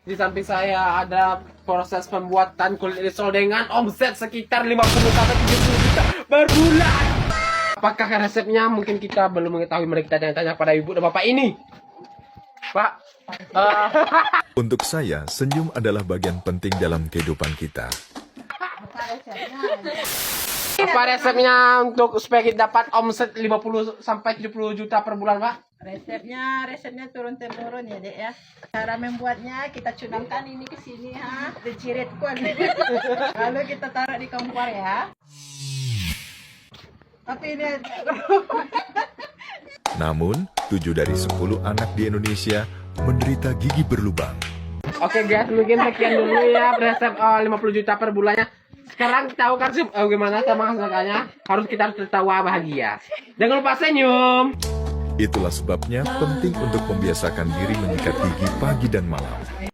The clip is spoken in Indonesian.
Di samping saya ada proses pembuatan kulit risol dengan omset sekitar 50 sampai 70 juta per bulan. Apakah resepnya? Mungkin kita belum mengetahui, mari kita tanya-tanya pada ibu dan bapak ini. Pak, Untuk saya, senyum adalah bagian penting dalam kehidupan kita. apa resepnya untuk supaya kita dapat omset 50 sampai 70 juta per bulan, Pak? Resepnya turun temurun ya dek ya. Cara membuatnya kita cunangkan ini ke sini ha, diciritkan. Lalu kita taruh di kompor ya. Tapi ini Namun, 7 dari 10 anak di Indonesia menderita gigi berlubang. Oke guys, mungkin sekian dulu ya resep 50 juta per bulannya. Sekarang tahu kan sih gimana sama hasilnya? Kita harus tertawa bahagia. Jangan lupa senyum. Itulah sebabnya penting untuk membiasakan diri menyikat gigi pagi dan malam.